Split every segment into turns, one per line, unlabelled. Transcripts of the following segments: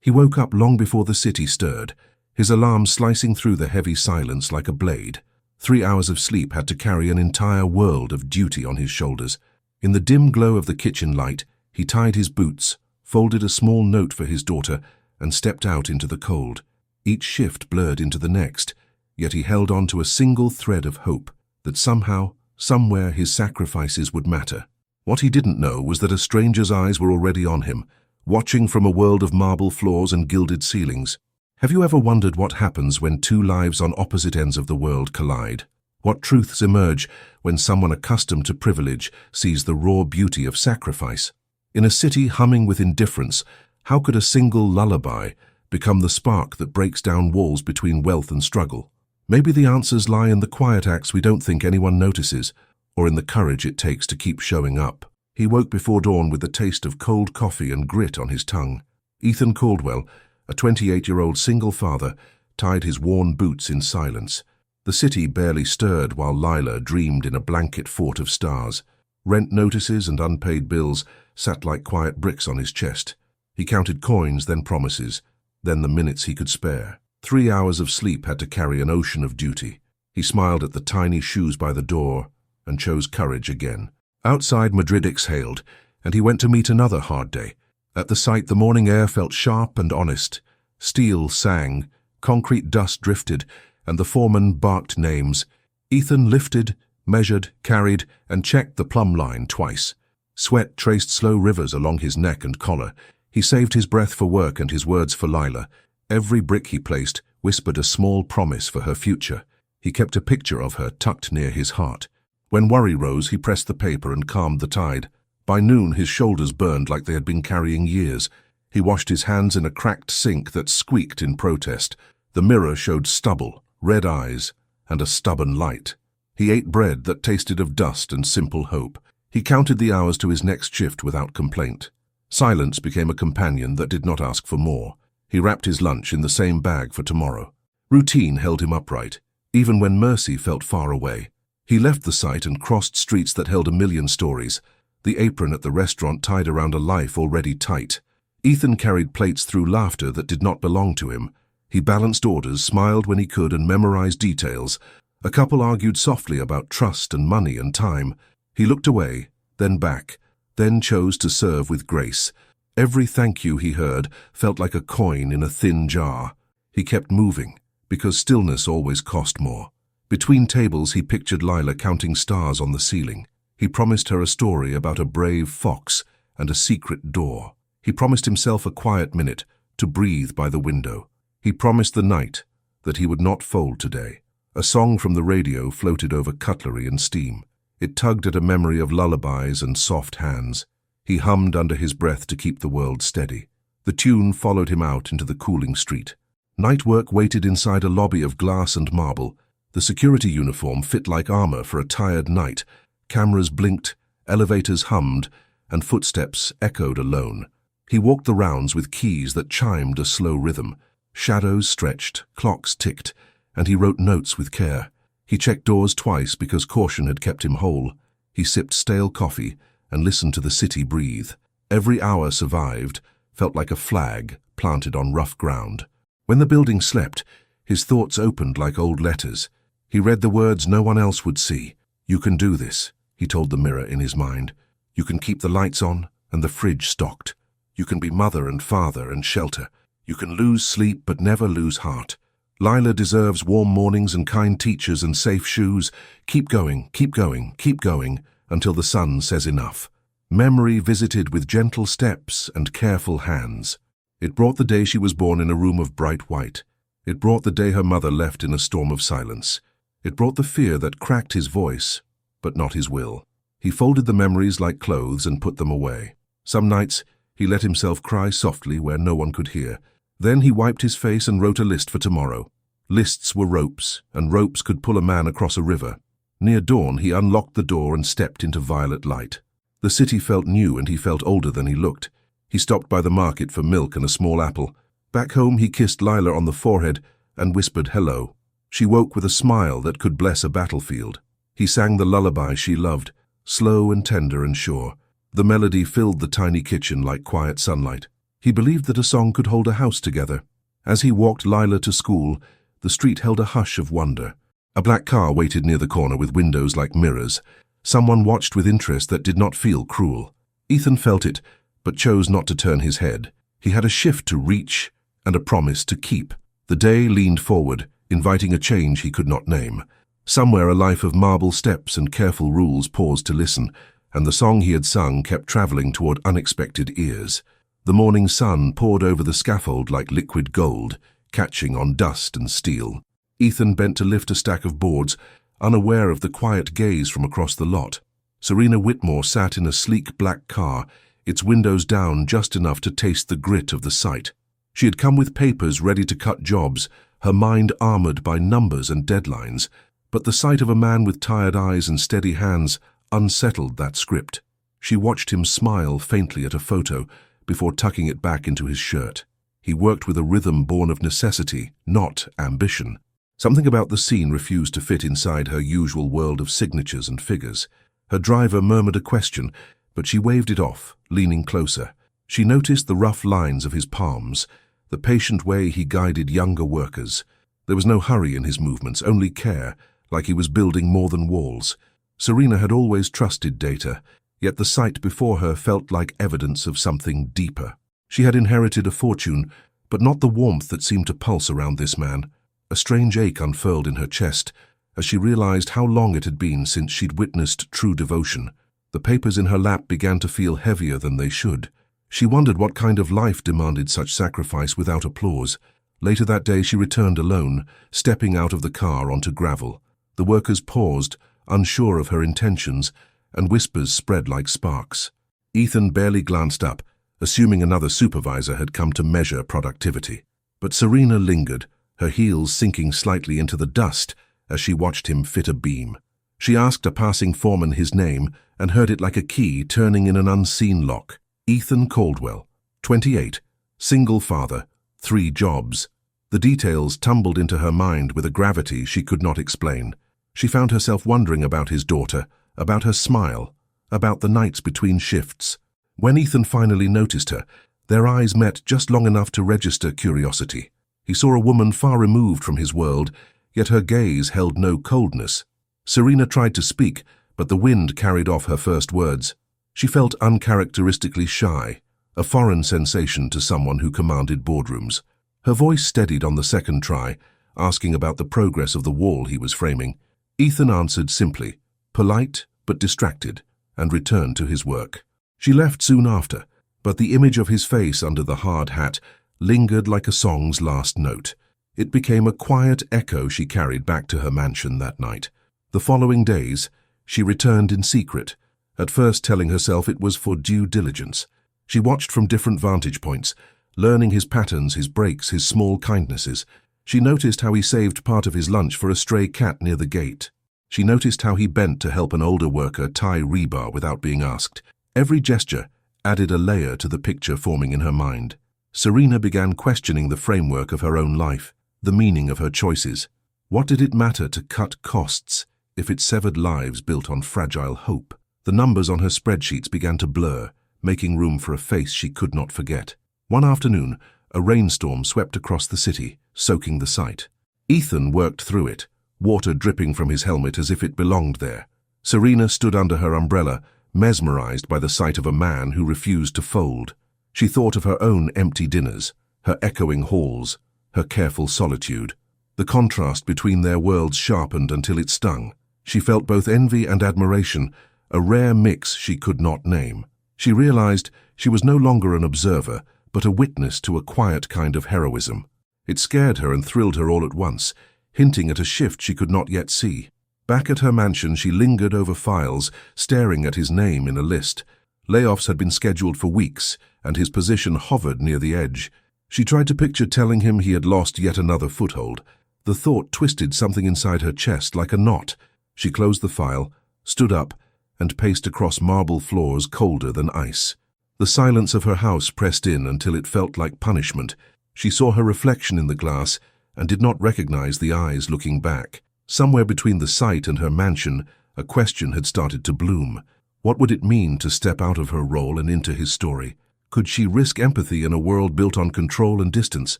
He woke up long before the city stirred, his alarm slicing through the heavy silence like a blade. 3 hours of sleep had to carry an entire world of duty on his shoulders. In the dim glow of the kitchen light, he tied his boots, folded a small note for his daughter, and stepped out into the cold. Each shift blurred into the next, yet he held on to a single thread of hope that somehow, somewhere his sacrifices would matter. What he didn't know was that a stranger's eyes were already on him, watching from a world of marble floors and gilded ceilings. Have you ever wondered what happens when two lives on opposite ends of the world collide? What truths emerge when someone accustomed to privilege sees the raw beauty of sacrifice? In a city humming with indifference, how could a single lullaby become the spark that breaks down walls between wealth and struggle? Maybe the answers lie in the quiet acts we don't think anyone notices, or in the courage it takes to keep showing up. He woke before dawn with the taste of cold coffee and grit on his tongue. Ethan Caldwell, a 28-year-old single father, tied his worn boots in silence. The city barely stirred while Lila dreamed in a blanket fort of stars. Rent notices and unpaid bills sat like quiet bricks on his chest. He counted coins, then promises, then the minutes he could spare. 3 hours of sleep had to carry an ocean of duty. He smiled at the tiny shoes by the door and chose courage again. Outside, Madrid exhaled, and he went to meet another hard day. At the site, the morning air felt sharp and honest. Steel sang, concrete dust drifted, and the foreman barked names. Ethan lifted, measured, carried, and checked the plumb line twice. Sweat traced slow rivers along his neck and collar. He saved his breath for work and his words for Lila. Every brick he placed whispered a small promise for her future. He kept a picture of her tucked near his heart. When worry rose, he pressed the paper and calmed the tide. By noon, his shoulders burned like they had been carrying years. He washed his hands in a cracked sink that squeaked in protest. The mirror showed stubble, red eyes, and a stubborn light. He ate bread that tasted of dust and simple hope. He counted the hours to his next shift without complaint. Silence became a companion that did not ask for more. He wrapped his lunch in the same bag for tomorrow. Routine held him upright, even when mercy felt far away. He left the site and crossed streets that held a million stories. The apron at the restaurant tied around a life already tight. Ethan carried plates through laughter that did not belong to him. He balanced orders, smiled when he could, and memorized details. A couple argued softly about trust and money and time. He looked away, then back, then chose to serve with grace. Every thank you he heard felt like a coin in a thin jar. He kept moving, because stillness always cost more. Between tables, he pictured Lila counting stars on the ceiling. He promised her a story about a brave fox and a secret door. He promised himself a quiet minute to breathe by the window. He promised the night that he would not fold today. A song from the radio floated over cutlery and steam. It tugged at a memory of lullabies and soft hands. He hummed under his breath to keep the world steady. The tune followed him out into the cooling street. Night work waited inside a lobby of glass and marble. The security uniform fit like armor for a tired night. Cameras blinked, elevators hummed, and footsteps echoed alone. He walked the rounds with keys that chimed a slow rhythm. Shadows stretched, clocks ticked, and he wrote notes with care. He checked doors twice because caution had kept him whole. He sipped stale coffee and listened to the city breathe. Every hour survived felt like a flag planted on rough ground. When the building slept, his thoughts opened like old letters. He read the words no one else would see. "You can do this," he told the mirror in his mind. "You can keep the lights on and the fridge stocked. You can be mother and father and shelter. You can lose sleep but never lose heart. Lila deserves warm mornings and kind teachers and safe shoes. Keep going, keep going, keep going, until the sun says enough." Memory visited with gentle steps and careful hands. It brought the day she was born in a room of bright white. It brought the day her mother left in a storm of silence. It brought the fear that cracked his voice, but not his will. He folded the memories like clothes and put them away. Some nights, he let himself cry softly where no one could hear. Then he wiped his face and wrote a list for tomorrow. Lists were ropes, and ropes could pull a man across a river. Near dawn, he unlocked the door and stepped into violet light. The city felt new, and he felt older than he looked. He stopped by the market for milk and a small apple. Back home, he kissed Lila on the forehead and whispered hello. She woke with a smile that could bless a battlefield. He sang the lullaby she loved, slow and tender and sure. The melody filled the tiny kitchen like quiet sunlight. He believed that a song could hold a house together. As he walked Lila to school, the street held a hush of wonder. A black car waited near the corner with windows like mirrors. Someone watched with interest that did not feel cruel. Ethan felt it, but chose not to turn his head. He had a shift to reach and a promise to keep. The day leaned forward, inviting a change he could not name. Somewhere a life of marble steps and careful rules paused to listen, and the song he had sung kept traveling toward unexpected ears. The morning sun poured over the scaffold like liquid gold, catching on dust and steel. Ethan bent to lift a stack of boards, unaware of the quiet gaze from across the lot. Serena Whitmore sat in a sleek black car, its windows down just enough to taste the grit of the site. She had come with papers ready to cut jobs, her mind armored by numbers and deadlines, but the sight of a man with tired eyes and steady hands unsettled that script. She watched him smile faintly at a photo before tucking it back into his shirt. He worked with a rhythm born of necessity, not ambition. Something about the scene refused to fit inside her usual world of signatures and figures. Her driver murmured a question, but she waved it off, leaning closer. She noticed the rough lines of his palms, the patient way he guided younger workers. There was no hurry in his movements, only care, like he was building more than walls. Serena had always trusted data, yet the sight before her felt like evidence of something deeper. She had inherited a fortune, but not the warmth that seemed to pulse around this man. A strange ache unfurled in her chest as she realized how long it had been since she'd witnessed true devotion. The papers in her lap began to feel heavier than they should. She wondered what kind of life demanded such sacrifice without applause. Later that day she returned alone, stepping out of the car onto gravel. The workers paused, unsure of her intentions, and whispers spread like sparks. Ethan barely glanced up, assuming another supervisor had come to measure productivity. But Serena lingered, her heels sinking slightly into the dust as she watched him fit a beam. She asked a passing foreman his name and heard it like a key turning in an unseen lock. Ethan Caldwell, 28, single father, 3 jobs. The details tumbled into her mind with a gravity she could not explain. She found herself wondering about his daughter, about her smile, about the nights between shifts. When Ethan finally noticed her, their eyes met just long enough to register curiosity. He saw a woman far removed from his world, yet her gaze held no coldness. Serena tried to speak, but the wind carried off her first words. She felt uncharacteristically shy, a foreign sensation to someone who commanded boardrooms. Her voice steadied on the second try, asking about the progress of the wall he was framing. Ethan answered simply, polite but distracted, and returned to his work. She left soon after, but the image of his face under the hard hat lingered like a song's last note. It became a quiet echo she carried back to her mansion that night. The following days, she returned in secret, at first telling herself it was for due diligence. She watched from different vantage points, learning his patterns, his breaks, his small kindnesses. She noticed how he saved part of his lunch for a stray cat near the gate. She noticed how he bent to help an older worker tie rebar without being asked. Every gesture added a layer to the picture forming in her mind. Serena began questioning the framework of her own life, the meaning of her choices. What did it matter to cut costs if it severed lives built on fragile hope? The numbers on her spreadsheets began to blur, making room for a face she could not forget. One afternoon, a rainstorm swept across the city, soaking the site. Ethan worked through it, water dripping from his helmet as if it belonged there. Serena stood under her umbrella, mesmerized by the sight of a man who refused to fold. She thought of her own empty dinners, her echoing halls, her careful solitude. The contrast between their worlds sharpened until it stung. She felt both envy and admiration, a rare mix she could not name. She realized she was no longer an observer, but a witness to a quiet kind of heroism. It scared her and thrilled her all at once, hinting at a shift she could not yet see. Back at her mansion, she lingered over files, staring at his name in a list. Layoffs had been scheduled for weeks, and his position hovered near the edge. She tried to picture telling him he had lost yet another foothold. The thought twisted something inside her chest like a knot. She closed the file, stood up, and paced across marble floors colder than ice. The silence of her house pressed in until it felt like punishment. She saw her reflection in the glass and did not recognize the eyes looking back. Somewhere between the site and her mansion, a question had started to bloom. What would it mean to step out of her role and into his story? Could she risk empathy in a world built on control and distance?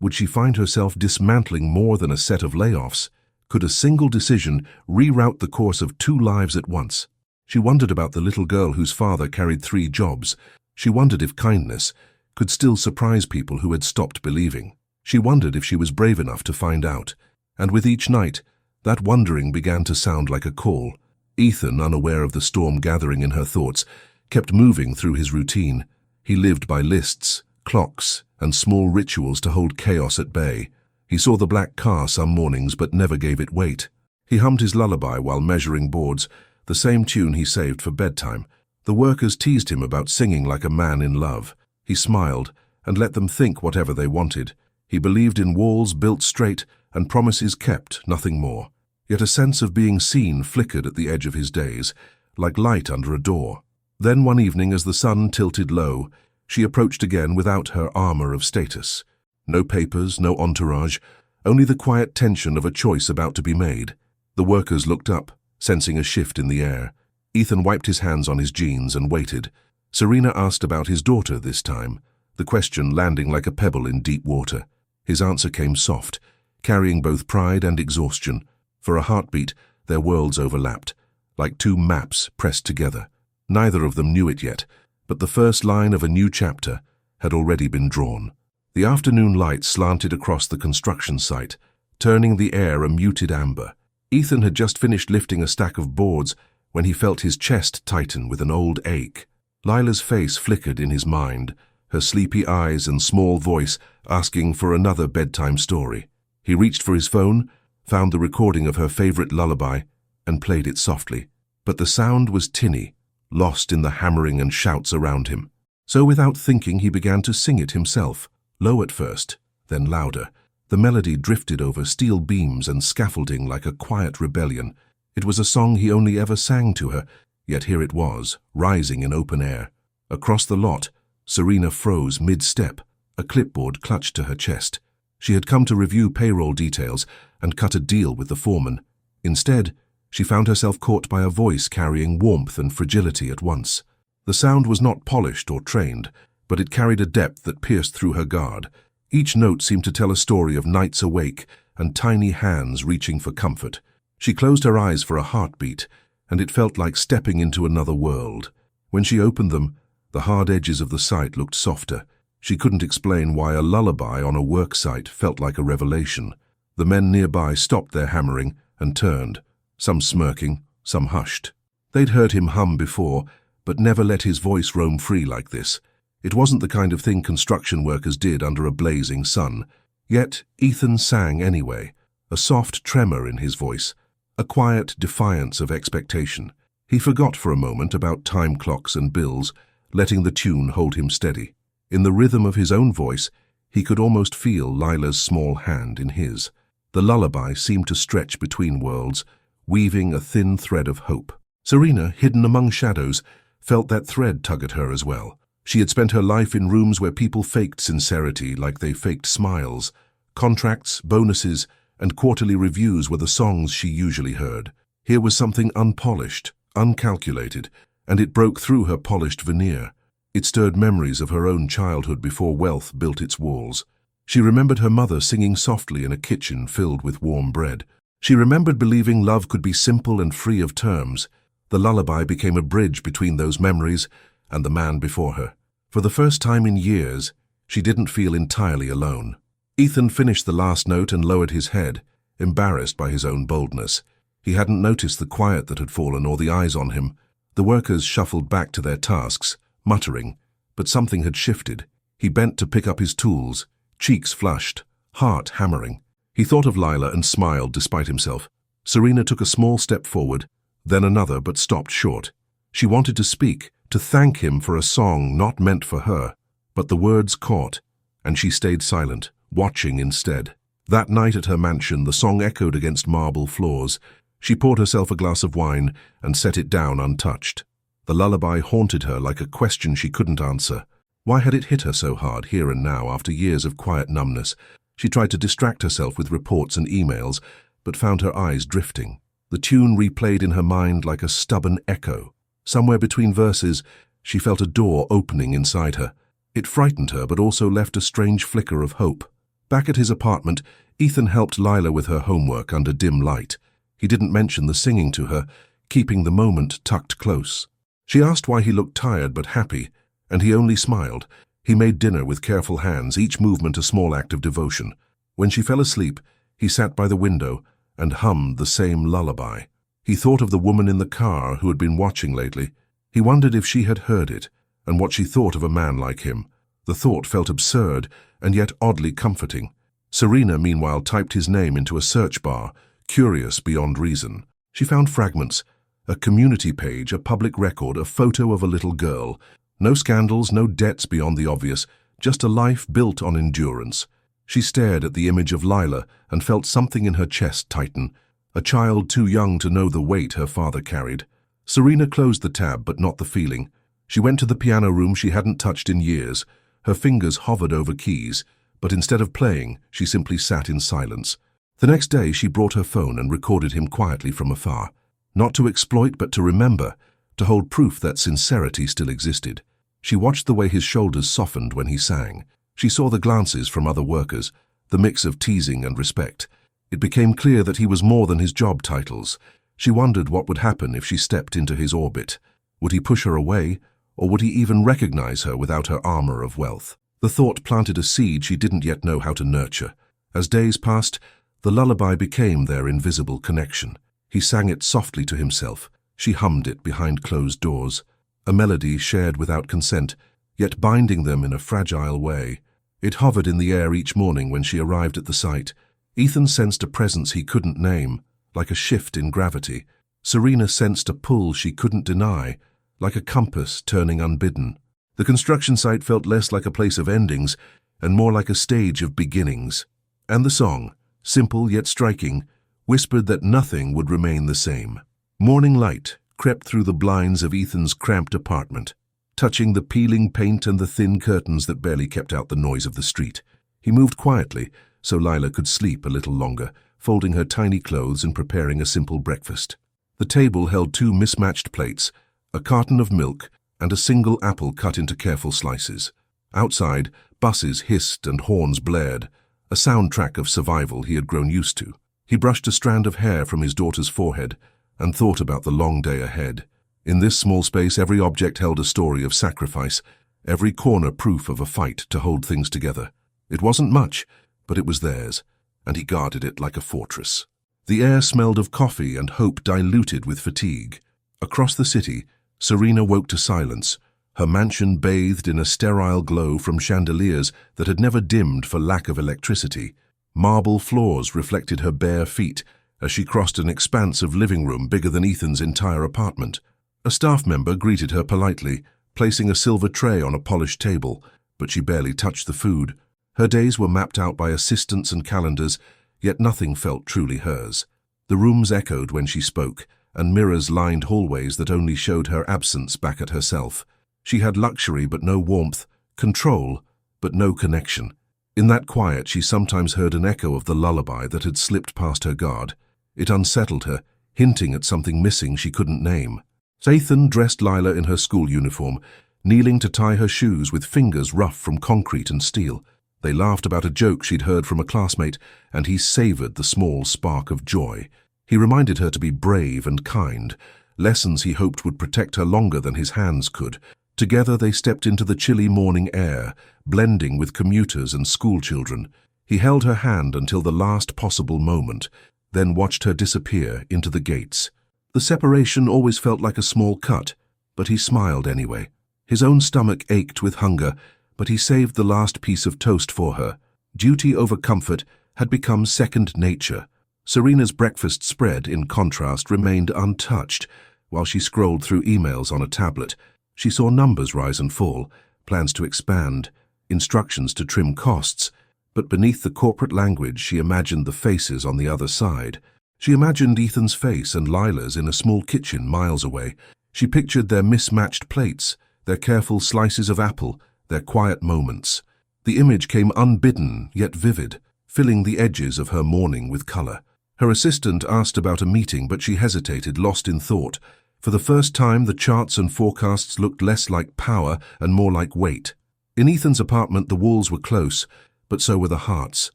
Would she find herself dismantling more than a set of layoffs? Could a single decision reroute the course of 2 lives at once? She wondered about the little girl whose father carried 3 jobs. She wondered if kindness could still surprise people who had stopped believing. She wondered if she was brave enough to find out. And with each night, that wondering began to sound like a call. Ethan, unaware of the storm gathering in her thoughts, kept moving through his routine. He lived by lists, clocks, and small rituals to hold chaos at bay. He saw the black car some mornings but never gave it weight. He hummed his lullaby while measuring boards, the same tune he saved for bedtime. The workers teased him about singing like a man in love. He smiled and let them think whatever they wanted. He believed in walls built straight and promises kept, nothing more. Yet a sense of being seen flickered at the edge of his days, like light under a door. Then one evening, as the sun tilted low, she approached again without her armor of status. No papers, no entourage, only the quiet tension of a choice about to be made. The workers looked up, sensing a shift in the air. Ethan wiped his hands on his jeans and waited. Serena asked about his daughter this time, the question landing like a pebble in deep water. His answer came soft, carrying both pride and exhaustion. For a heartbeat, their worlds overlapped, like 2 maps pressed together. Neither of them knew it yet, but the first line of a new chapter had already been drawn. The afternoon light slanted across the construction site, turning the air a muted amber. Ethan had just finished lifting a stack of boards when he felt his chest tighten with an old ache. Lila's face flickered in his mind, her sleepy eyes and small voice asking for another bedtime story. He reached for his phone, found the recording of her favorite lullaby, and played it softly. But the sound was tinny, lost in the hammering and shouts around him. So without thinking, he began to sing it himself, low at first, then louder. The melody drifted over steel beams and scaffolding like a quiet rebellion. It was a song he only ever sang to her, yet here it was, rising in open air. Across the lot, Serena froze mid-step, a clipboard clutched to her chest. She had come to review payroll details and cut a deal with the foreman. Instead, she found herself caught by a voice carrying warmth and fragility at once. The sound was not polished or trained, but it carried a depth that pierced through her guard. Each note seemed to tell a story of nights awake and tiny hands reaching for comfort. She closed her eyes for a heartbeat, and it felt like stepping into another world. When she opened them, the hard edges of the site looked softer. She couldn't explain why a lullaby on a work site felt like a revelation. The men nearby stopped their hammering and turned, some smirking, some hushed. They'd heard him hum before, but never let his voice roam free like this. It wasn't the kind of thing construction workers did under a blazing sun. Yet Ethan sang anyway, a soft tremor in his voice, a quiet defiance of expectation. He forgot for a moment about time clocks and bills, letting the tune hold him steady. In the rhythm of his own voice, he could almost feel Lila's small hand in his. The lullaby seemed to stretch between worlds, weaving a thin thread of hope. Serena, hidden among shadows, felt that thread tug at her as well. She had spent her life in rooms where people faked sincerity like they faked smiles. Contracts, bonuses, and quarterly reviews were the songs she usually heard. Here was something unpolished, uncalculated, and it broke through her polished veneer. It stirred memories of her own childhood before wealth built its walls. She remembered her mother singing softly in a kitchen filled with warm bread. She remembered believing love could be simple and free of terms. The lullaby became a bridge between those memories and the man before her. For the first time in years, she didn't feel entirely alone. Ethan finished the last note and lowered his head, embarrassed by his own boldness. He hadn't noticed the quiet that had fallen or the eyes on him. The workers shuffled back to their tasks, muttering, but something had shifted. He bent to pick up his tools, cheeks flushed, heart hammering. He thought of Lila and smiled despite himself. Serena took a small step forward, then another, but stopped short. She wanted to speak, to thank him for a song not meant for her, but the words caught, and she stayed silent, watching instead. That night at her mansion, the song echoed against marble floors. She poured herself a glass of wine and set it down untouched. The lullaby haunted her like a question she couldn't answer. Why had it hit her so hard here and now after years of quiet numbness? She tried to distract herself with reports and emails, but found her eyes drifting. The tune replayed in her mind like a stubborn echo. Somewhere between verses, she felt a door opening inside her. It frightened her but also left a strange flicker of hope. Back at his apartment, Ethan helped Lila with her homework under dim light. He didn't mention the singing to her, keeping the moment tucked close. She asked why he looked tired but happy, and he only smiled. He made dinner with careful hands, each movement a small act of devotion. When she fell asleep, he sat by the window and hummed the same lullaby. He thought of the woman in the car who had been watching lately. He wondered if she had heard it, and what she thought of a man like him. The thought felt absurd, and yet oddly comforting. Serena, meanwhile, typed his name into a search bar, curious beyond reason. She found fragments, a community page, a public record, a photo of a little girl. No scandals, no debts beyond the obvious, just a life built on endurance. She stared at the image of Lila and felt something in her chest tighten, a child too young to know the weight her father carried. Serena closed the tab, but not the feeling. She went to the piano room she hadn't touched in years. Her fingers hovered over keys, but instead of playing, she simply sat in silence. The next day, she brought her phone and recorded him quietly from afar. Not to exploit, but to remember, to hold proof that sincerity still existed. She watched the way his shoulders softened when he sang. She saw the glances from other workers, the mix of teasing and respect. It became clear that he was more than his job titles. She wondered what would happen if she stepped into his orbit. Would he push her away, or would he even recognize her without her armor of wealth? The thought planted a seed she didn't yet know how to nurture. As days passed, the lullaby became their invisible connection. He sang it softly to himself. She hummed it behind closed doors. A melody shared without consent, yet binding them in a fragile way. It hovered in the air each morning when she arrived at the site. Ethan sensed a presence he couldn't name, like a shift in gravity. Serena sensed a pull she couldn't deny, like a compass turning unbidden. The construction site felt less like a place of endings and more like a stage of beginnings. And the song, simple yet striking, whispered that nothing would remain the same. Morning light crept through the blinds of Ethan's cramped apartment, touching the peeling paint and the thin curtains that barely kept out the noise of the street. He moved quietly, so Lila could sleep a little longer, folding her tiny clothes and preparing a simple breakfast. The table held 2 mismatched plates, a carton of milk, and a single apple cut into careful slices. Outside, buses hissed and horns blared, a soundtrack of survival he had grown used to. He brushed a strand of hair from his daughter's forehead and thought about the long day ahead. In this small space, every object held a story of sacrifice, every corner proof of a fight to hold things together. It wasn't much, but it was theirs, and he guarded it like a fortress. The air smelled of coffee and hope diluted with fatigue. Across the city, Serena woke to silence, her mansion bathed in a sterile glow from chandeliers that had never dimmed for lack of electricity. Marble floors reflected her bare feet as she crossed an expanse of living room bigger than Ethan's entire apartment. A staff member greeted her politely, placing a silver tray on a polished table, but she barely touched the food. Her days were mapped out by assistants and calendars, yet nothing felt truly hers. The rooms echoed when she spoke, and mirrors lined hallways that only showed her absence back at herself. She had luxury but no warmth, control but no connection. In that quiet, she sometimes heard an echo of the lullaby that had slipped past her guard. It unsettled her, hinting at something missing she couldn't name. Ethan dressed Lila in her school uniform, kneeling to tie her shoes with fingers rough from concrete and steel. They laughed about a joke she'd heard from a classmate, and he savored the small spark of joy. He reminded her to be brave and kind, lessons he hoped would protect her longer than his hands could. Together they stepped into the chilly morning air, blending with commuters and schoolchildren. He held her hand until the last possible moment, then watched her disappear into the gates. The separation always felt like a small cut, but he smiled anyway. His own stomach ached with hunger, but he saved the last piece of toast for her. Duty over comfort had become second nature. Serena's breakfast spread, in contrast, remained untouched. While she scrolled through emails on a tablet, she saw numbers rise and fall, plans to expand, instructions to trim costs, but beneath the corporate language she imagined the faces on the other side. She imagined Ethan's face and Lila's in a small kitchen miles away. She pictured their mismatched plates, their careful slices of apple, their quiet moments. The image came unbidden yet vivid, filling the edges of her morning with color. Her assistant asked about a meeting, but she hesitated, lost in thought. For the first time, the charts and forecasts looked less like power and more like weight. In Ethan's apartment, the walls were close, but so were the hearts.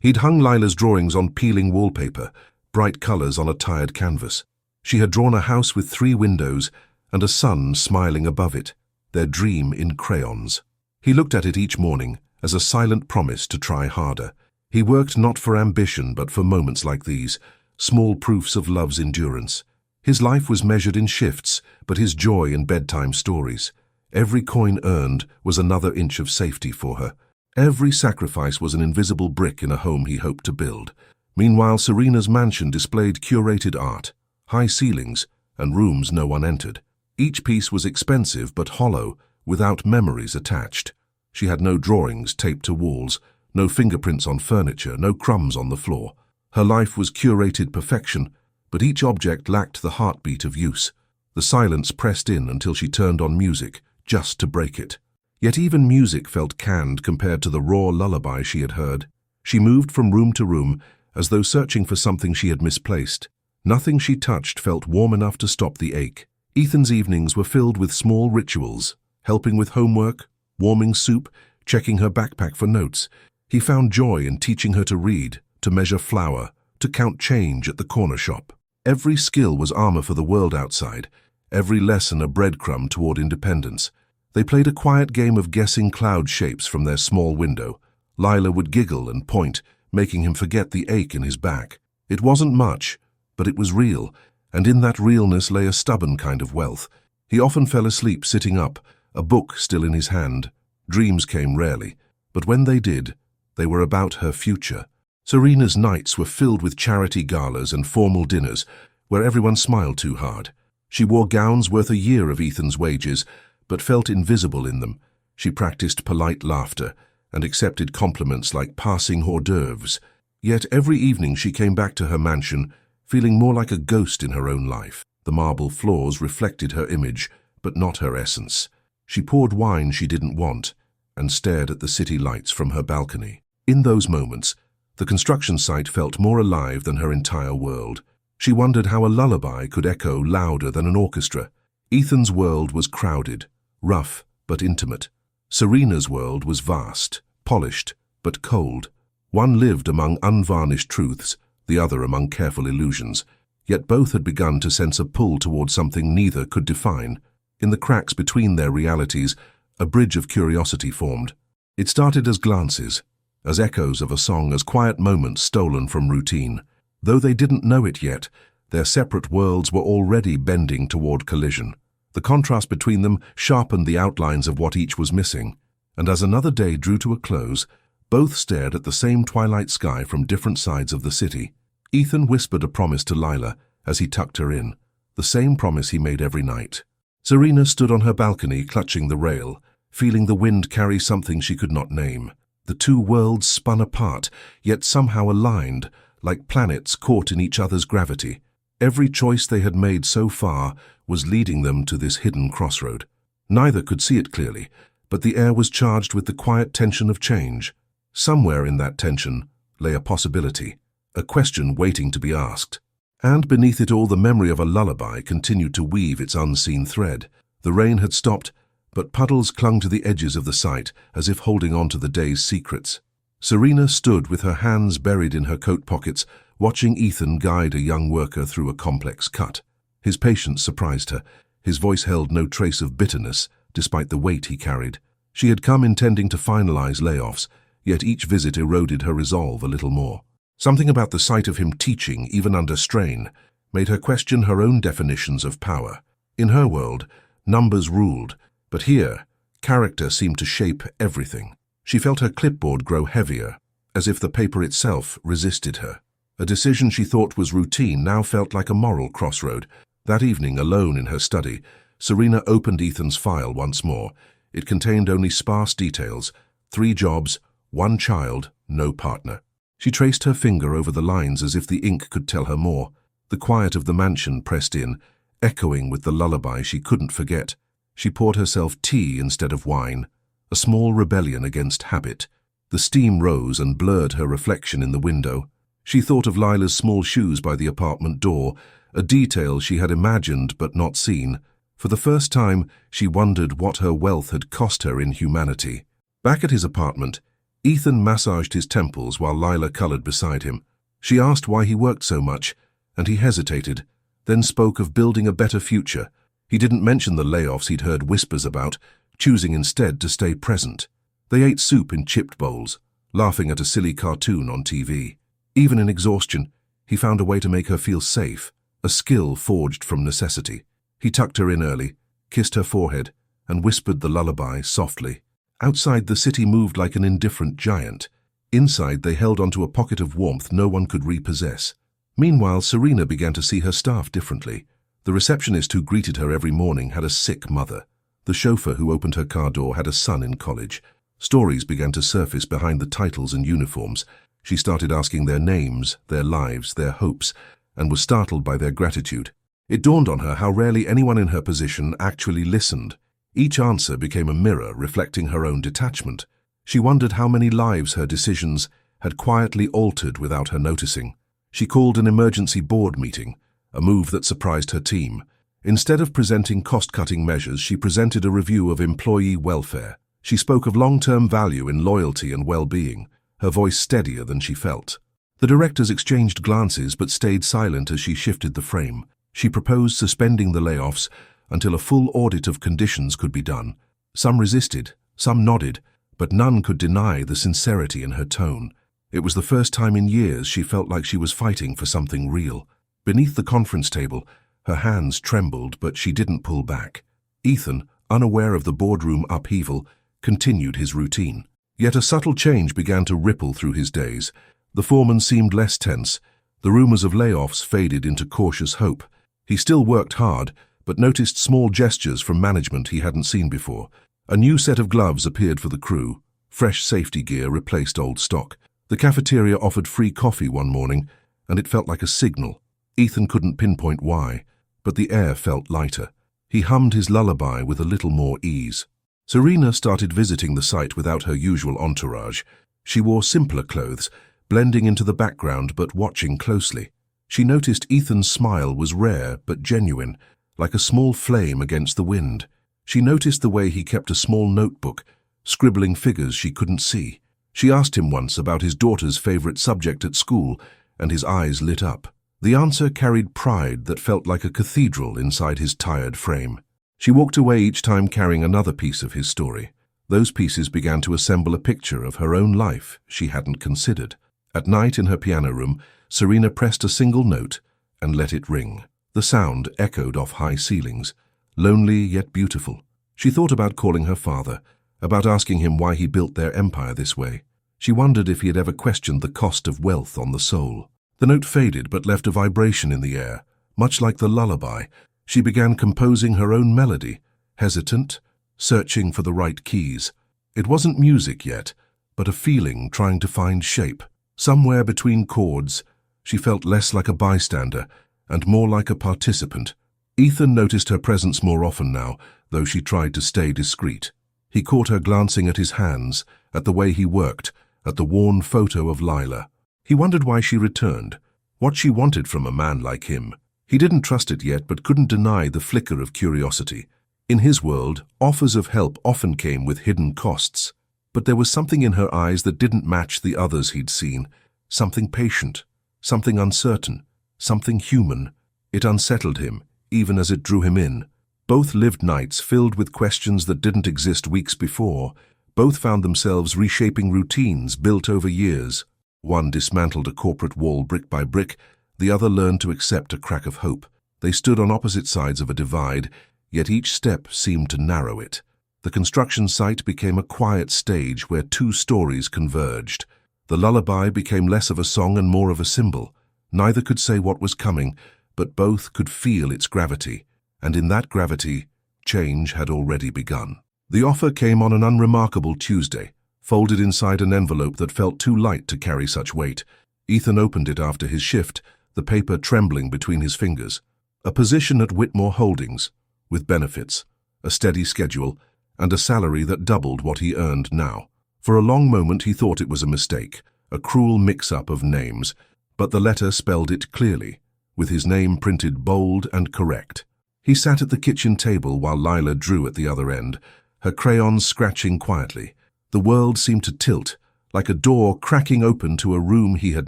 He'd hung Lila's drawings on peeling wallpaper, bright colors on a tired canvas. She had drawn a house with 3 windows and a sun smiling above it, their dream in crayons. He looked at it each morning as a silent promise to try harder. He worked not for ambition but for moments like these, small proofs of love's endurance. His life was measured in shifts, but his joy in bedtime stories. Every coin earned was another inch of safety for her. Every sacrifice was an invisible brick in a home he hoped to build. Meanwhile, Serena's mansion displayed curated art, high ceilings, and rooms no one entered. Each piece was expensive but hollow, without memories attached. She had no drawings taped to walls, no fingerprints on furniture, no crumbs on the floor. Her life was curated perfection, but each object lacked the heartbeat of use. The silence pressed in until she turned on music, just to break it. Yet even music felt canned compared to the raw lullaby she had heard. She moved from room to room, as though searching for something she had misplaced. Nothing she touched felt warm enough to stop the ache. Ethan's evenings were filled with small rituals, helping with homework, warming soup, checking her backpack for notes. He found joy in teaching her to read, to measure flour, to count change at the corner shop. Every skill was armor for the world outside, every lesson a breadcrumb toward independence. They played a quiet game of guessing cloud shapes from their small window. Lila would giggle and point, making him forget the ache in his back. It wasn't much, but it was real, and in that realness lay a stubborn kind of wealth. He often fell asleep sitting up, a book still in his hand. Dreams came rarely, but when they did, they were about her future. Serena's nights were filled with charity galas and formal dinners, where everyone smiled too hard. She wore gowns worth a year of Ethan's wages, but felt invisible in them. She practiced polite laughter and accepted compliments like passing hors d'oeuvres. Yet every evening she came back to her mansion, feeling more like a ghost in her own life. The marble floors reflected her image, but not her essence. She poured wine she didn't want and stared at the city lights from her balcony. In those moments, the construction site felt more alive than her entire world. She wondered how a lullaby could echo louder than an orchestra. Ethan's world was crowded, rough but intimate. Serena's world was vast, polished but cold. One lived among unvarnished truths, the other among careful illusions. Yet both had begun to sense a pull toward something neither could define. In the cracks between their realities, a bridge of curiosity formed. It started as glances, as echoes of a song, as quiet moments stolen from routine. Though they didn't know it yet, their separate worlds were already bending toward collision. The contrast between them sharpened the outlines of what each was missing, and as another day drew to a close, both stared at the same twilight sky from different sides of the city. Ethan whispered a promise to Lila as he tucked her in, the same promise he made every night. Serena stood on her balcony clutching the rail, feeling the wind carry something she could not name. The two worlds spun apart, yet somehow aligned, like planets caught in each other's gravity. Every choice they had made so far was leading them to this hidden crossroad. Neither could see it clearly, but the air was charged with the quiet tension of change. Somewhere in that tension lay a possibility, a question waiting to be asked. And beneath it all, the memory of a lullaby continued to weave its unseen thread. The rain had stopped, but puddles clung to the edges of the site, as if holding on to the day's secrets. Serena stood with her hands buried in her coat pockets, watching Ethan guide a young worker through a complex cut. His patience surprised her. His voice held no trace of bitterness, despite the weight he carried. She had come intending to finalize layoffs, yet each visit eroded her resolve a little more. Something about the sight of him teaching, even under strain, made her question her own definitions of power. In her world, numbers ruled, but here, character seemed to shape everything. She felt her clipboard grow heavier, as if the paper itself resisted her. A decision she thought was routine now felt like a moral crossroad. That evening, alone in her study, Serena opened Ethan's file once more. It contained only sparse details: 3 jobs, 1 child, no partner. She traced her finger over the lines as if the ink could tell her more. The quiet of the mansion pressed in, echoing with the lullaby she couldn't forget. She poured herself tea instead of wine, a small rebellion against habit. The steam rose and blurred her reflection in the window. She thought of Lila's small shoes by the apartment door, a detail she had imagined but not seen. For the first time, she wondered what her wealth had cost her in humanity. Back at his apartment, Ethan massaged his temples while Lila colored beside him. She asked why he worked so much, and he hesitated, then spoke of building a better future. He didn't mention the layoffs he'd heard whispers about, choosing instead to stay present. They ate soup in chipped bowls, laughing at a silly cartoon on TV. Even in exhaustion, he found a way to make her feel safe, a skill forged from necessity. He tucked her in early, kissed her forehead, and whispered the lullaby softly. Outside, the city moved like an indifferent giant. Inside, they held onto a pocket of warmth no one could repossess. Meanwhile, Serena began to see her staff differently. The receptionist who greeted her every morning had a sick mother. The chauffeur who opened her car door had a son in college. Stories began to surface behind the titles and uniforms. She started asking their names, their lives, their hopes, and was startled by their gratitude. It dawned on her how rarely anyone in her position actually listened. Each answer became a mirror reflecting her own detachment. She wondered how many lives her decisions had quietly altered without her noticing. She called an emergency board meeting, a move that surprised her team. Instead of presenting cost-cutting measures, she presented a review of employee welfare. She spoke of long-term value in loyalty and well-being, her voice steadier than she felt. The directors exchanged glances but stayed silent as she shifted the frame. She proposed suspending the layoffs until a full audit of conditions could be done. Some resisted, some nodded, but none could deny the sincerity in her tone. It was the first time in years she felt like she was fighting for something real. Beneath the conference table, her hands trembled, but she didn't pull back. Ethan, unaware of the boardroom upheaval, continued his routine. Yet a subtle change began to ripple through his days. The foreman seemed less tense. The rumors of layoffs faded into cautious hope. He still worked hard, but noticed small gestures from management he hadn't seen before. A new set of gloves appeared for the crew. Fresh safety gear replaced old stock. The cafeteria offered free coffee one morning, and it felt like a signal. Ethan couldn't pinpoint why, but the air felt lighter. He hummed his lullaby with a little more ease. Serena started visiting the site without her usual entourage. She wore simpler clothes, blending into the background but watching closely. She noticed Ethan's smile was rare but genuine, like a small flame against the wind. She noticed the way he kept a small notebook, scribbling figures she couldn't see. She asked him once about his daughter's favorite subject at school, and his eyes lit up. The answer carried pride that felt like a cathedral inside his tired frame. She walked away each time carrying another piece of his story. Those pieces began to assemble a picture of her own life she hadn't considered. At night in her piano room, Serena pressed a single note and let it ring. The sound echoed off high ceilings, lonely yet beautiful. She thought about calling her father, about asking him why he built their empire this way. She wondered if he had ever questioned the cost of wealth on the soul. The note faded but left a vibration in the air. Much like the lullaby, she began composing her own melody, hesitant, searching for the right keys. It wasn't music yet, but a feeling trying to find shape. Somewhere between chords, she felt less like a bystander and more like a participant. Ethan noticed her presence more often now, though she tried to stay discreet. He caught her glancing at his hands, at the way he worked, at the worn photo of Lila. He wondered why she returned, what she wanted from a man like him. He didn't trust it yet, but couldn't deny the flicker of curiosity. In his world, offers of help often came with hidden costs. But there was something in her eyes that didn't match the others he'd seen. Something patient, something uncertain, something human. It unsettled him, even as it drew him in. Both lived nights filled with questions that didn't exist weeks before. Both found themselves reshaping routines built over years. One dismantled a corporate wall brick by brick, the other learned to accept a crack of hope. They stood on opposite sides of a divide, yet each step seemed to narrow it. The construction site became a quiet stage where two stories converged. The lullaby became less of a song and more of a symbol. Neither could say what was coming, but both could feel its gravity. And in that gravity, change had already begun. The offer came on an unremarkable Tuesday, folded inside an envelope that felt too light to carry such weight. Ethan opened it after his shift, the paper trembling between his fingers. A position at Whitmore Holdings, with benefits, a steady schedule, and a salary that doubled what he earned now. For a long moment he thought it was a mistake, a cruel mix-up of names, but the letter spelled it clearly, with his name printed bold and correct. He sat at the kitchen table while Lila drew at the other end, her crayons scratching quietly. The world seemed to tilt, like a door cracking open to a room he had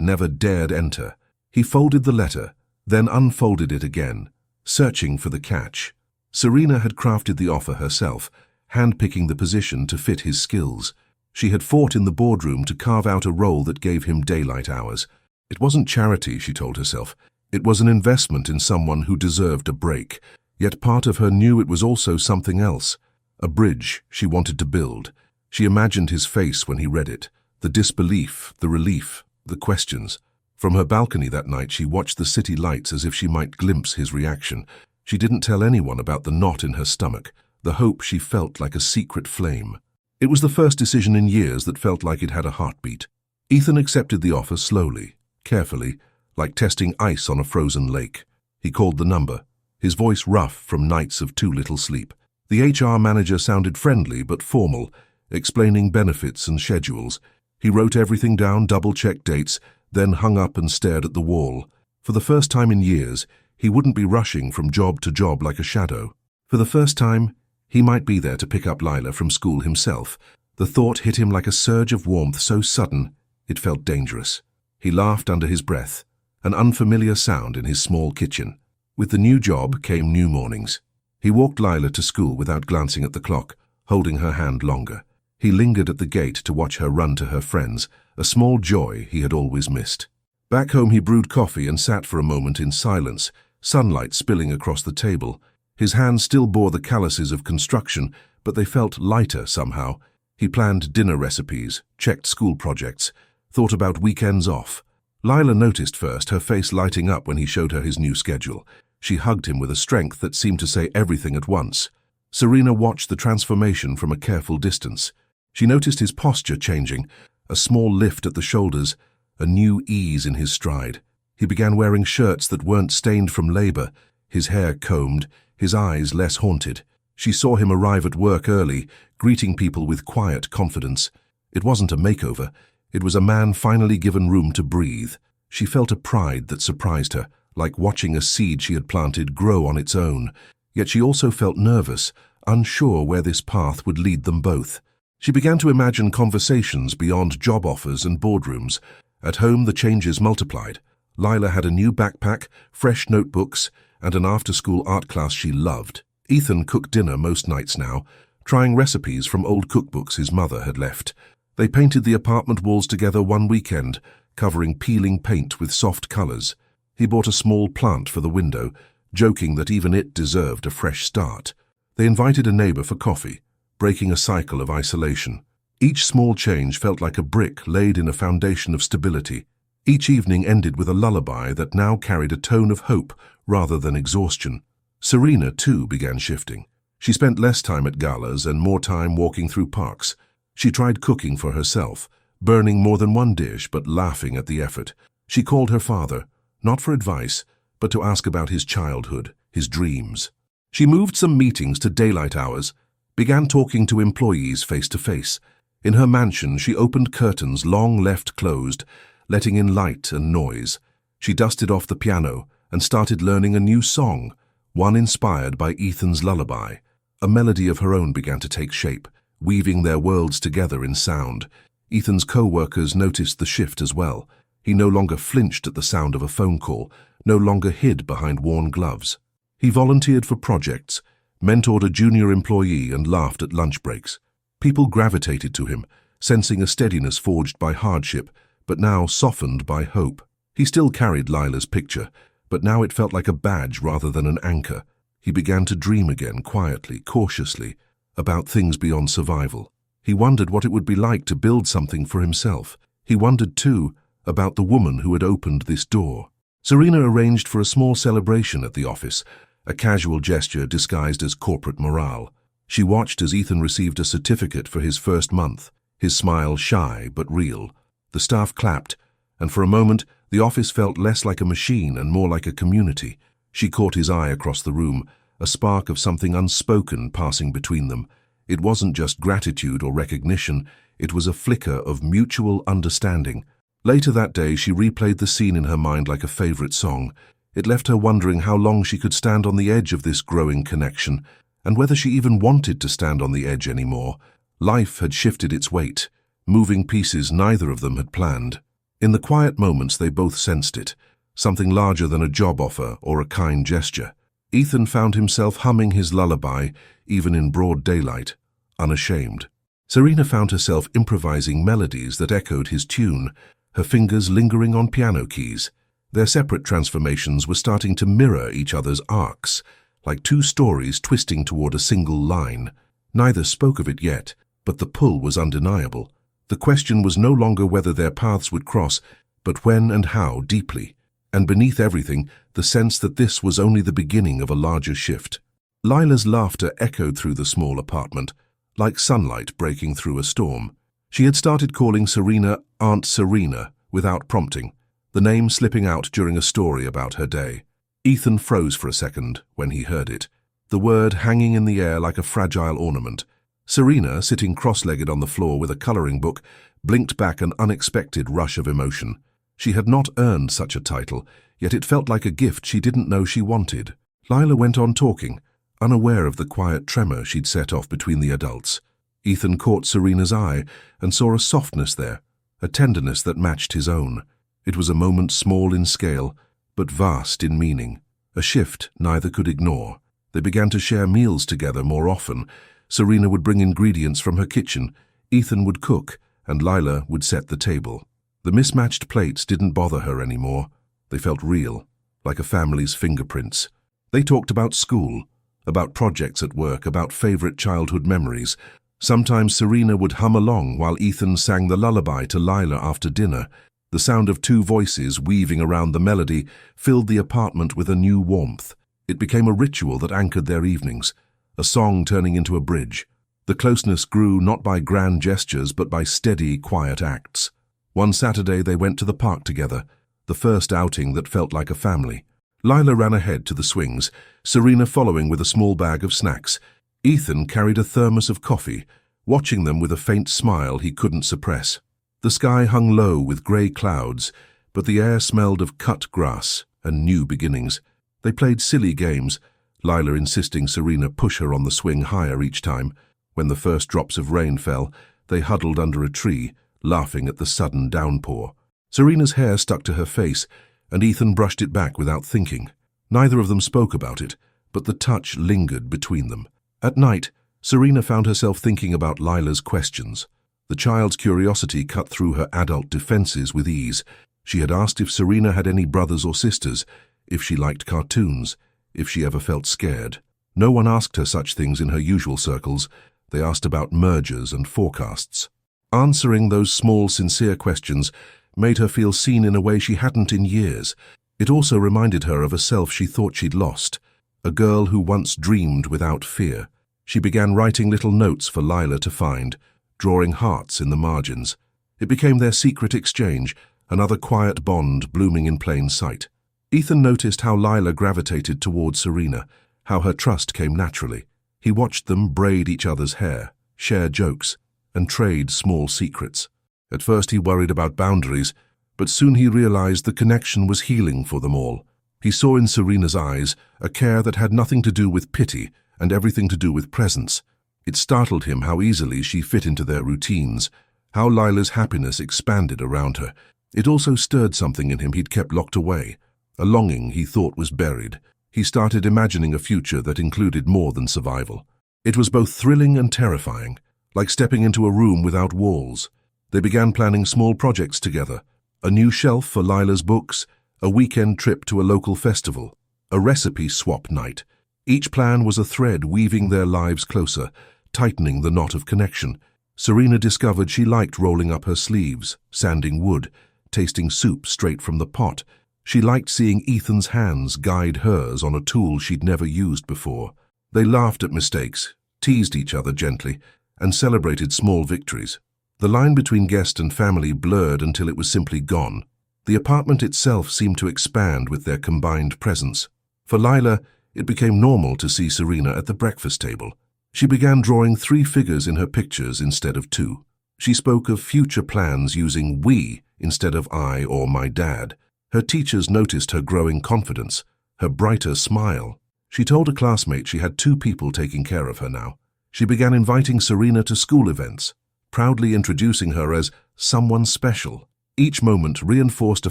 never dared enter. He folded the letter, then unfolded it again, searching for the catch. Serena had crafted the offer herself, handpicking the position to fit his skills. She had fought in the boardroom to carve out a role that gave him daylight hours. It wasn't charity, she told herself. It was an investment in someone who deserved a break. Yet part of her knew it was also something else. A bridge she wanted to build. She imagined his face when he read it. The disbelief, the relief, the questions. From her balcony that night she watched the city lights as if she might glimpse his reaction. She didn't tell anyone about the knot in her stomach, the hope she felt like a secret flame. It was the first decision in years that felt like it had a heartbeat. Ethan accepted the offer slowly, carefully, like testing ice on a frozen lake. He called the number, his voice rough from nights of too little sleep. The HR manager sounded friendly but formal, explaining benefits and schedules. He wrote everything down, double-checked dates, then hung up and stared at the wall. For the first time in years, he wouldn't be rushing from job to job like a shadow. For the first time, he might be there to pick up Lila from school himself. The thought hit him like a surge of warmth so sudden, it felt dangerous. He laughed under his breath, an unfamiliar sound in his small kitchen. With the new job came new mornings. He walked Lila to school without glancing at the clock, holding her hand longer. He lingered at the gate to watch her run to her friends, a small joy he had always missed. Back home he brewed coffee and sat for a moment in silence, sunlight spilling across the table. His hands still bore the calluses of construction, but they felt lighter somehow. He planned dinner recipes, checked school projects, thought about weekends off. Lila noticed first, her face lighting up when he showed her his new schedule. She hugged him with a strength that seemed to say everything at once. Serena watched the transformation from a careful distance. She noticed his posture changing, a small lift at the shoulders, a new ease in his stride. He began wearing shirts that weren't stained from labor, his hair combed, his eyes less haunted. She saw him arrive at work early, greeting people with quiet confidence. It wasn't a makeover. It was a man finally given room to breathe. She felt a pride that surprised her, like watching a seed she had planted grow on its own. Yet she also felt nervous, unsure where this path would lead them both. She began to imagine conversations beyond job offers and boardrooms. At home, the changes multiplied. Lila had a new backpack, fresh notebooks, and an after-school art class she loved. Ethan cooked dinner most nights now, trying recipes from old cookbooks his mother had left. They painted the apartment walls together one weekend, covering peeling paint with soft colors. He bought a small plant for the window, joking that even it deserved a fresh start. They invited a neighbor for coffee, breaking a cycle of isolation. Each small change felt like a brick laid in a foundation of stability. Each evening ended with a lullaby that now carried a tone of hope rather than exhaustion. Serena, too, began shifting. She spent less time at galas and more time walking through parks. She tried cooking for herself, burning more than one dish but laughing at the effort. She called her father, not for advice, but to ask about his childhood, his dreams. She moved some meetings to daylight hours, began talking to employees face to face. In her mansion, she opened curtains long left closed, letting in light and noise. She dusted off the piano and started learning a new song, one inspired by Ethan's lullaby. A melody of her own began to take shape, weaving their worlds together in sound. Ethan's co-workers noticed the shift as well. He no longer flinched at the sound of a phone call, no longer hid behind worn gloves. He volunteered for projects, mentored a junior employee, and laughed at lunch breaks. People gravitated to him, sensing a steadiness forged by hardship, but now softened by hope. He still carried Lila's picture, but now it felt like a badge rather than an anchor. He began to dream again, quietly, cautiously, about things beyond survival. He wondered what it would be like to build something for himself. He wondered, too, about the woman who had opened this door. Serena arranged for a small celebration at the office, a casual gesture disguised as corporate morale. She watched as Ethan received a certificate for his first month, his smile shy but real. The staff clapped, and for a moment the office felt less like a machine and more like a community. She caught his eye across the room, a spark of something unspoken passing between them. It wasn't just gratitude or recognition, it was a flicker of mutual understanding. Later that day, she replayed the scene in her mind like a favorite song. It left her wondering how long she could stand on the edge of this growing connection, and whether she even wanted to stand on the edge anymore. Life had shifted its weight, moving pieces neither of them had planned. In the quiet moments they both sensed it, something larger than a job offer or a kind gesture. Ethan found himself humming his lullaby, even in broad daylight, unashamed. Serena found herself improvising melodies that echoed his tune, her fingers lingering on piano keys. Their separate transformations were starting to mirror each other's arcs, like two stories twisting toward a single line. Neither spoke of it yet, but the pull was undeniable. The question was no longer whether their paths would cross, but when and how deeply. And beneath everything, the sense that this was only the beginning of a larger shift. Lila's laughter echoed through the small apartment, like sunlight breaking through a storm. She had started calling Serena Aunt Serena without prompting, the name slipping out during a story about her day. Ethan froze for a second when he heard it, the word hanging in the air like a fragile ornament. Serena, sitting cross-legged on the floor with a coloring book, blinked back an unexpected rush of emotion. She had not earned such a title, yet it felt like a gift she didn't know she wanted. Lila went on talking, unaware of the quiet tremor she'd set off between the adults. Ethan caught Serena's eye and saw a softness there, a tenderness that matched his own. It was a moment small in scale, but vast in meaning, a shift neither could ignore. They began to share meals together more often. Serena would bring ingredients from her kitchen, Ethan would cook, and Lila would set the table. The mismatched plates didn't bother her anymore. They felt real, like a family's fingerprints. They talked about school, about projects at work, about favorite childhood memories. Sometimes Serena would hum along while Ethan sang the lullaby to Lila after dinner. The sound of two voices weaving around the melody filled the apartment with a new warmth. It became a ritual that anchored their evenings, a song turning into a bridge. The closeness grew not by grand gestures but by steady, quiet acts. One Saturday they went to the park together, the first outing that felt like a family. Lila ran ahead to the swings, Serena following with a small bag of snacks. Ethan carried a thermos of coffee, watching them with a faint smile he couldn't suppress. The sky hung low with grey clouds, but the air smelled of cut grass and new beginnings. They played silly games, Lila insisting Serena push her on the swing higher each time. When the first drops of rain fell, they huddled under a tree, laughing at the sudden downpour. Serena's hair stuck to her face, and Ethan brushed it back without thinking. Neither of them spoke about it, but the touch lingered between them. At night, Serena found herself thinking about Lila's questions. The child's curiosity cut through her adult defenses with ease. She had asked if Serena had any brothers or sisters, if she liked cartoons, if she ever felt scared. No one asked her such things in her usual circles. They asked about mergers and forecasts. Answering those small, sincere questions made her feel seen in a way she hadn't in years. It also reminded her of a self she thought she'd lost, a girl who once dreamed without fear. She began writing little notes for Lila to find, drawing hearts in the margins. It became their secret exchange, another quiet bond blooming in plain sight. Ethan noticed how Lila gravitated toward Serena, how her trust came naturally. He watched them braid each other's hair, share jokes, and trade small secrets. At first he worried about boundaries, but soon he realized the connection was healing for them all. He saw in Serena's eyes a care that had nothing to do with pity and everything to do with presence. It startled him how easily she fit into their routines, how Lila's happiness expanded around her. It also stirred something in him he'd kept locked away, a longing he thought was buried. He started imagining a future that included more than survival. It was both thrilling and terrifying, like stepping into a room without walls. They began planning small projects together, a new shelf for Lila's books, a weekend trip to a local festival, a recipe swap night. Each plan was a thread weaving their lives closer, tightening the knot of connection. Serena discovered she liked rolling up her sleeves, sanding wood, tasting soup straight from the pot. She liked seeing Ethan's hands guide hers on a tool she'd never used before. They laughed at mistakes, teased each other gently, and celebrated small victories. The line between guest and family blurred until it was simply gone. The apartment itself seemed to expand with their combined presence. For Lila, it became normal to see Serena at the breakfast table. She began drawing 3 figures in her pictures instead of 2. She spoke of future plans using we instead of I or my dad. Her teachers noticed her growing confidence, her brighter smile. She told a classmate she had 2 people taking care of her now. She began inviting Serena to school events, proudly introducing her as someone special. Each moment reinforced a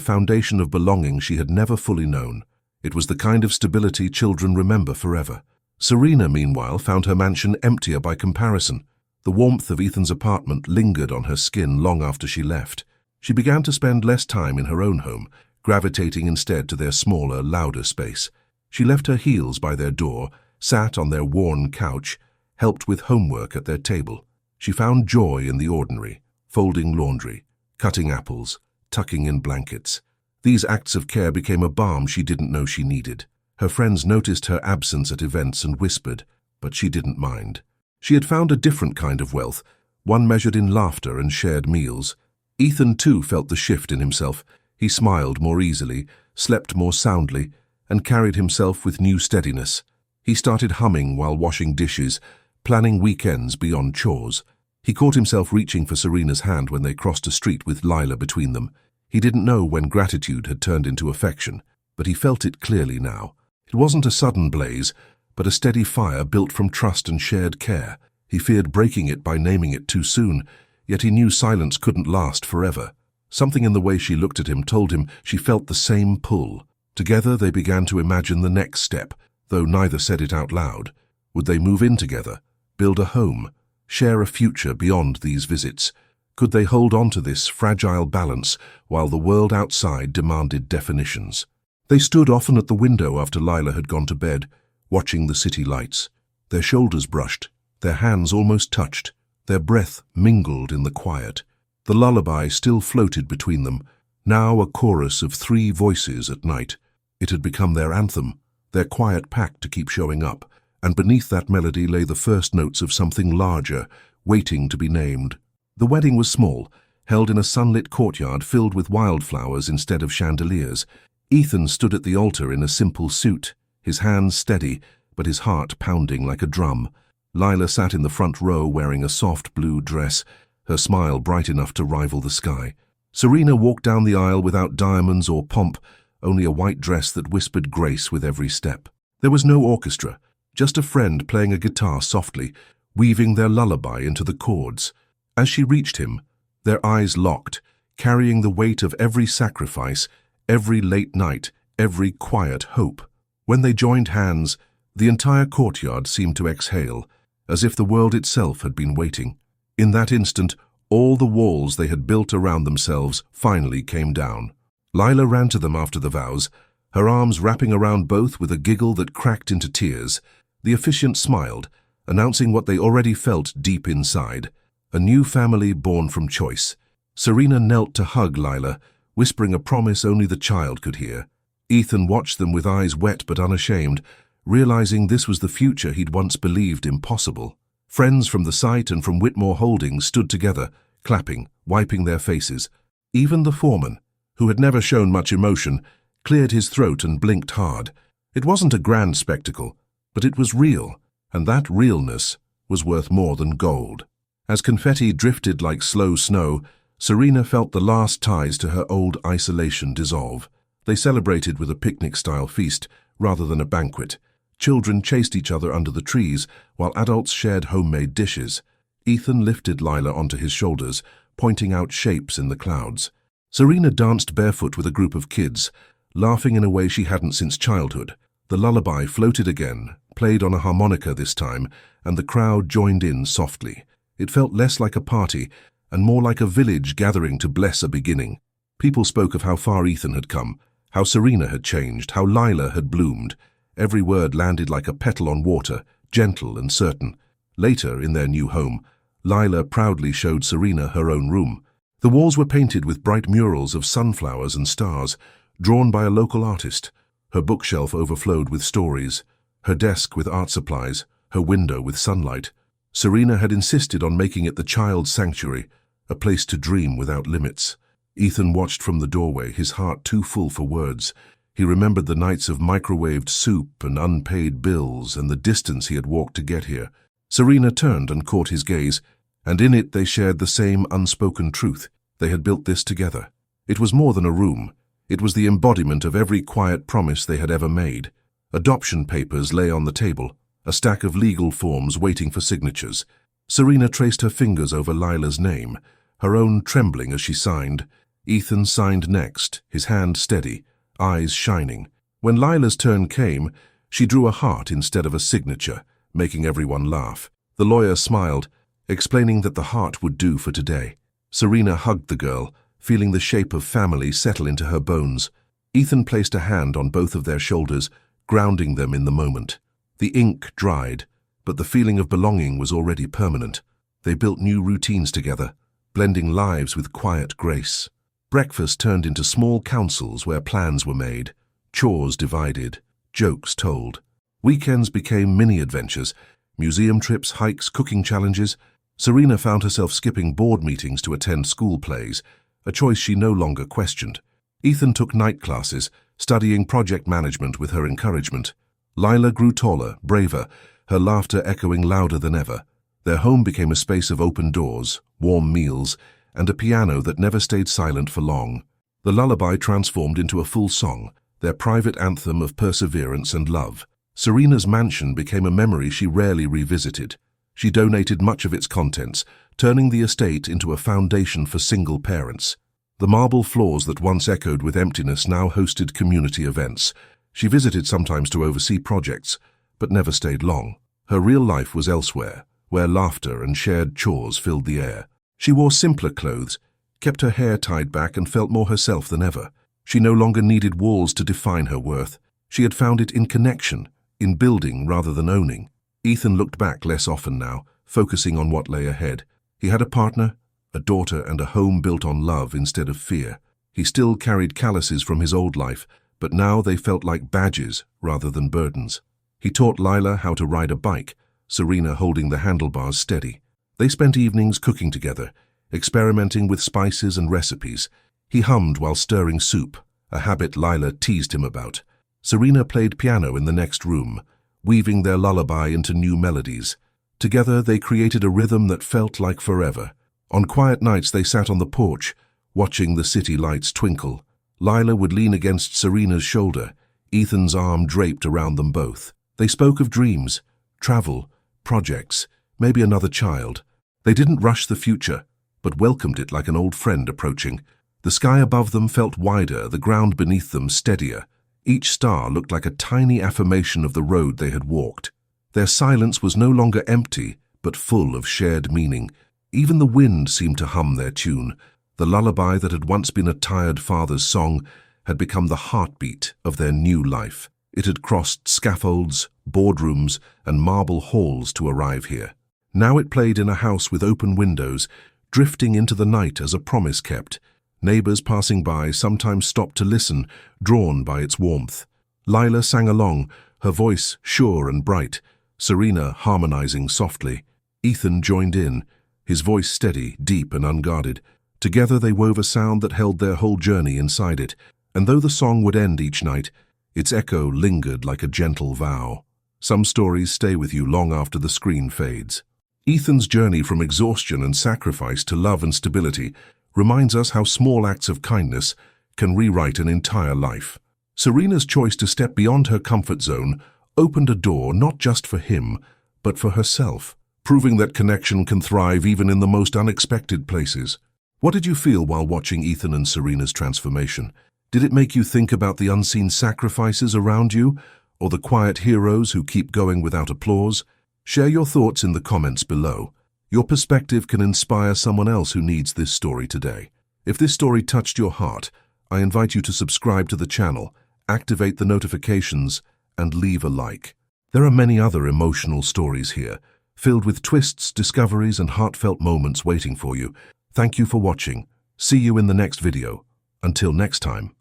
foundation of belonging she had never fully known. It was the kind of stability children remember forever. Serena, meanwhile, found her mansion emptier by comparison. The warmth of Ethan's apartment lingered on her skin long after she left. She began to spend less time in her own home, gravitating instead to their smaller, louder space. She left her heels by their door, sat on their worn couch, helped with homework at their table. She found joy in the ordinary, folding laundry, cutting apples, tucking in blankets. These acts of care became a balm she didn't know she needed. Her friends noticed her absence at events and whispered, but she didn't mind. She had found a different kind of wealth, one measured in laughter and shared meals. Ethan, too, felt the shift in himself. He smiled more easily, slept more soundly, and carried himself with new steadiness. He started humming while washing dishes, planning weekends beyond chores. He caught himself reaching for Serena's hand when they crossed a street with Lila between them. He didn't know when gratitude had turned into affection, but he felt it clearly now. It wasn't a sudden blaze, but a steady fire built from trust and shared care. He feared breaking it by naming it too soon, yet he knew silence couldn't last forever. Something in the way she looked at him told him she felt the same pull. Together they began to imagine the next step, though neither said it out loud. Would they move in together, build a home, share a future beyond these visits? Could they hold on to this fragile balance while the world outside demanded definitions? They stood often at the window after Lila had gone to bed, watching the city lights. Their shoulders brushed, their hands almost touched, their breath mingled in the quiet. The lullaby still floated between them, now a chorus of 3 voices at night. It had become their anthem, their quiet pact to keep showing up, and beneath that melody lay the first notes of something larger, waiting to be named. The wedding was small, held in a sunlit courtyard filled with wildflowers instead of chandeliers. Ethan stood at the altar in a simple suit, his hands steady, but his heart pounding like a drum. Lila sat in the front row wearing a soft blue dress, her smile bright enough to rival the sky. Serena walked down the aisle without diamonds or pomp, only a white dress that whispered grace with every step. There was no orchestra, just a friend playing a guitar softly, weaving their lullaby into the chords. As she reached him, their eyes locked, carrying the weight of every sacrifice, every late night, every quiet hope. When they joined hands, the entire courtyard seemed to exhale, as if the world itself had been waiting. In that instant, all the walls they had built around themselves finally came down. Lila ran to them after the vows, her arms wrapping around both with a giggle that cracked into tears. The officiant smiled, announcing what they already felt deep inside, a new family born from choice. Serena knelt to hug Lila, whispering a promise only the child could hear. Ethan watched them with eyes wet but unashamed, realizing this was the future he'd once believed impossible. Friends from the site and from Whitmore Holdings stood together, clapping, wiping their faces. Even the foreman, who had never shown much emotion, cleared his throat and blinked hard. It wasn't a grand spectacle, but it was real, and that realness was worth more than gold. As confetti drifted like slow snow, Serena felt the last ties to her old isolation dissolve. They celebrated with a picnic-style feast rather than a banquet. Children chased each other under the trees, while adults shared homemade dishes. Ethan lifted Lila onto his shoulders, pointing out shapes in the clouds. Serena danced barefoot with a group of kids, laughing in a way she hadn't since childhood. The lullaby floated again, played on a harmonica this time, and the crowd joined in softly. It felt less like a party, and more like a village gathering to bless a beginning. People spoke of how far Ethan had come, how Serena had changed, how Lila had bloomed. Every word landed like a petal on water, gentle and certain. Later, in their new home, Lila proudly showed Serena her own room. The walls were painted with bright murals of sunflowers and stars, drawn by a local artist. Her bookshelf overflowed with stories, her desk with art supplies, her window with sunlight. Serena had insisted on making it the child's sanctuary, a place to dream without limits. Ethan watched from the doorway, his heart too full for words. He remembered the nights of microwaved soup and unpaid bills and the distance he had walked to get here. Serena turned and caught his gaze, and in it they shared the same unspoken truth. They had built this together. It was more than a room. It was the embodiment of every quiet promise they had ever made. Adoption papers lay on the table, a stack of legal forms waiting for signatures. Serena traced her fingers over Lila's name, her own trembling as she signed. Ethan signed next, his hand steady, eyes shining. When Lila's turn came, she drew a heart instead of a signature, making everyone laugh. The lawyer smiled, explaining that the heart would do for today. Serena hugged the girl, feeling the shape of family settle into her bones. Ethan placed a hand on both of their shoulders, grounding them in the moment. The ink dried, but the feeling of belonging was already permanent. They built new routines together, blending lives with quiet grace. Breakfast turned into small councils where plans were made, chores divided, jokes told. Weekends became mini-adventures, museum trips, hikes, cooking challenges. Serena found herself skipping board meetings to attend school plays, a choice she no longer questioned. Ethan took night classes, studying project management with her encouragement. Lila grew taller, braver, her laughter echoing louder than ever. Their home became a space of open doors, warm meals, and a piano that never stayed silent for long. The lullaby transformed into a full song, their private anthem of perseverance and love. Serena's mansion became a memory she rarely revisited. She donated much of its contents, turning the estate into a foundation for single parents. The marble floors that once echoed with emptiness now hosted community events. She visited sometimes to oversee projects, but never stayed long. Her real life was elsewhere, where laughter and shared chores filled the air. She wore simpler clothes, kept her hair tied back, and felt more herself than ever. She no longer needed walls to define her worth. She had found it in connection, in building rather than owning. Ethan looked back less often now, focusing on what lay ahead. He had a partner, a daughter, and a home built on love instead of fear. He still carried calluses from his old life, but now they felt like badges rather than burdens. He taught Lila how to ride a bike, Serena holding the handlebars steady. They spent evenings cooking together, experimenting with spices and recipes. He hummed while stirring soup, a habit Lila teased him about. Serena played piano in the next room, weaving their lullaby into new melodies. Together they created a rhythm that felt like forever. On quiet nights they sat on the porch, watching the city lights twinkle. Lila would lean against Serena's shoulder, Ethan's arm draped around them both. They spoke of dreams, travel, projects, maybe another child. They didn't rush the future, but welcomed it like an old friend approaching. The sky above them felt wider, the ground beneath them steadier. Each star looked like a tiny affirmation of the road they had walked. Their silence was no longer empty, but full of shared meaning. Even the wind seemed to hum their tune. The lullaby that had once been a tired father's song had become the heartbeat of their new life. It had crossed scaffolds, boardrooms, and marble halls to arrive here. Now it played in a house with open windows, drifting into the night as a promise kept. Neighbors passing by sometimes stopped to listen, drawn by its warmth. Lila sang along, her voice sure and bright, Serena harmonizing softly. Ethan joined in, his voice steady, deep and unguarded. Together they wove a sound that held their whole journey inside it, and though the song would end each night, its echo lingered like a gentle vow. Some stories stay with you long after the screen fades. Ethan's journey from exhaustion and sacrifice to love and stability reminds us how small acts of kindness can rewrite an entire life. Serena's choice to step beyond her comfort zone opened a door not just for him, but for herself, proving that connection can thrive even in the most unexpected places. What did you feel while watching Ethan and Serena's transformation? Did it make you think about the unseen sacrifices around you, or the quiet heroes who keep going without applause? Share your thoughts in the comments below. Your perspective can inspire someone else who needs this story today. If this story touched your heart, I invite you to subscribe to the channel, activate the notifications, and leave a like. There are many other emotional stories here, filled with twists, discoveries, and heartfelt moments waiting for you. Thank you for watching. See you in the next video. Until next time.